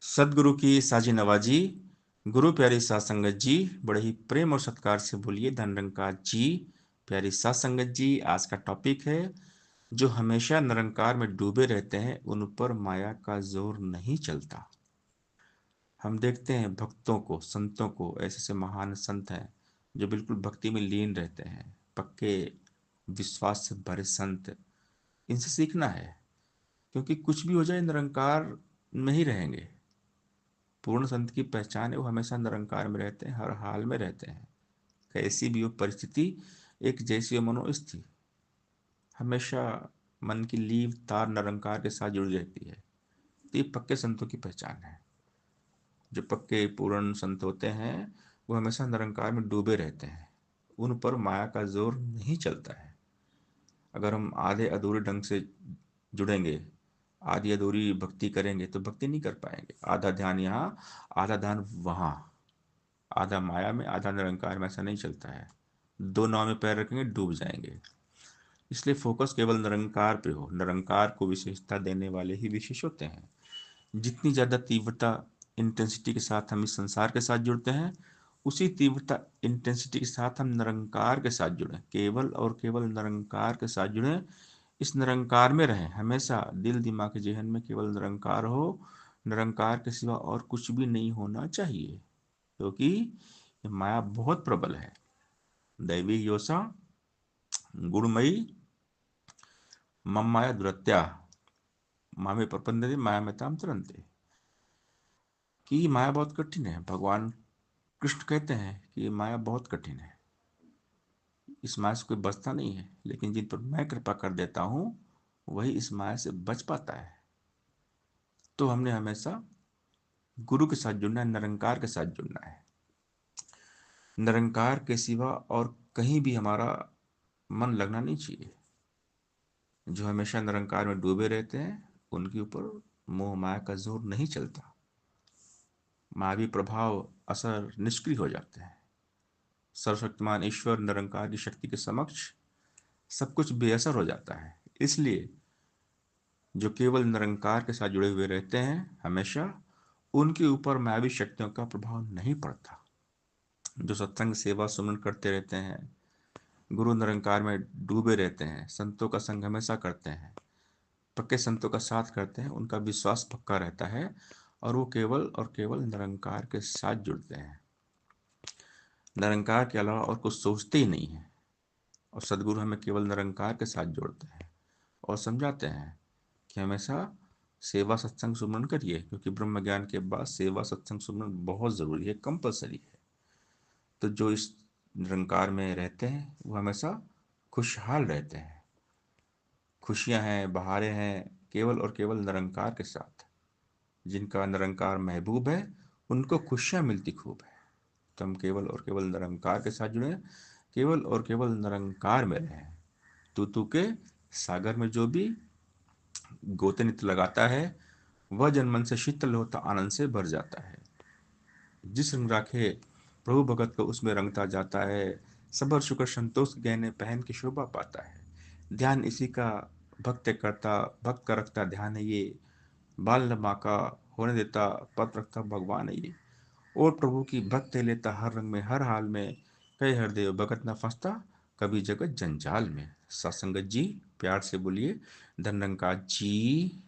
सदगुरु की साजी नवाजी, गुरु प्यारी सात संगत जी, बड़े ही प्रेम और सत्कार से बोलिए धन निरंकार जी। प्यारी सात संगत जी, आज का टॉपिक है जो हमेशा निरंकार में डूबे रहते हैं उन पर माया का जोर नहीं चलता। हम देखते हैं भक्तों को, संतों को, ऐसे ऐसे महान संत हैं जो बिल्कुल भक्ति में लीन रहते हैं, पक्के विश्वास से भरे संत। इनसे सीखना है, क्योंकि कुछ भी हो जाए निरंकार में ही रहेंगे। पूर्ण संत की पहचान है वो हमेशा निरंकार में रहते हैं, हर हाल में रहते हैं। कैसी भी हो परिस्थिति, एक जैसी हो मनोस्थिति, हमेशा मन की लीव तार निरंकार के साथ जुड़ी रहती है। तो ये पक्के संतों की पहचान है। जो पक्के पूर्ण संत होते हैं वो हमेशा निरंकार में डूबे रहते हैं, उन पर माया का जोर नहीं चलता है। अगर हम आधे अधूरे ढंग से जुड़ेंगे, आधी अधूरी भक्ति करेंगे तो भक्ति नहीं कर पाएंगे। आधा ध्यान यहाँ, आधा ध्यान वहाँ, आधा माया में आधा निरंकार में, ऐसा नहीं चलता है। दो नाव में पैर रखेंगे डूब जाएंगे। इसलिए फोकस केवल निरंकार पे हो। निरंकार को विशेषता देने वाले ही विशेष होते हैं। जितनी ज्यादा तीव्रता, इंटेंसिटी के साथ हम इस संसार के साथ जुड़ते हैं, उसी तीव्रता इंटेंसिटी के साथ हम निरंकार के साथ जुड़े, केवल और केवल निरंकार के साथ जुड़े। इस निरंकार में रहें, हमेशा दिल दिमाग जेहन में केवल निरंकार हो। निरंकार के सिवा और कुछ भी नहीं होना चाहिए, क्योंकि ये माया बहुत प्रबल है। दैवी योसा गुणमयी मम माया दुरत्या मामे प्रपन्नते माया में ताम तुरंते। कि ये माया बहुत कठिन है। भगवान कृष्ण कहते हैं कि ये माया बहुत कठिन है, इस माया से कोई बचता नहीं है, लेकिन जिन पर मैं कृपा कर देता हूं वही इस माया से बच पाता है। तो हमने हमेशा गुरु के साथ जुड़ना है, निरंकार के साथ जुड़ना है। निरंकार के सिवा और कहीं भी हमारा मन लगना नहीं चाहिए। जो हमेशा निरंकार में डूबे रहते हैं उनके ऊपर मोह माया का जोर नहीं चलता। मायावी प्रभाव, असर निष्क्रिय हो जाते हैं। सर्वशक्तिमान ईश्वर निरंकार की शक्ति के समक्ष सब कुछ बेअसर हो जाता है। इसलिए जो केवल निरंकार के साथ जुड़े हुए रहते हैं, हमेशा उनके ऊपर मायावी शक्तियों का प्रभाव नहीं पड़ता। जो सत्संग सेवा सुमन करते रहते हैं, गुरु निरंकार में डूबे रहते हैं, संतों का संग हमेशा करते हैं, पक्के संतों का साथ करते हैं, उनका विश्वास पक्का रहता है और वो केवल और केवल निरंकार के साथ जुड़ते हैं। निरंकार के अलावा और कुछ सोचते ही नहीं है। और सदगुरु हमें केवल निरंकार के साथ जोड़ते हैं और समझाते हैं कि हमेशा सेवा सत्संग सुमरन करिए, क्योंकि ब्रह्म ज्ञान के बाद सेवा सत्संग सुमरन बहुत जरूरी है, कंपलसरी है। तो जो इस निरंकार में रहते हैं वो हमेशा खुशहाल रहते हैं। खुशियां हैं, बहारें हैं, केवल और केवल निरंकार के साथ। जिनका निरंकार महबूब है उनको खुशियां मिलती खूब है। तो हम केवल और केवल निरंकार के साथ जुड़े, केवल और केवल निरंकार में रहें। तू के सागर में जो भी गोते नित्य लगाता है, वह जनमन से शीतल होता आनंद से भर जाता है। जिस रंग राखे प्रभु भगत को उसमें रंगता जाता है। सबर शुक्र संतोष गहने पहन के शोभा पाता है। ध्यान इसी का भक्त करता, भक्त का रखता ध्यान है ये। बाल न बांका होने देता, पथ रखता भगवान है ये। और प्रभु की भक्त लेता हर रंग में हर हाल में। कई हृदय भगत न फंसता, कभी जगत जंजाल में। सत्संगत जी, प्यार से बोलिए धन निरंकार जी।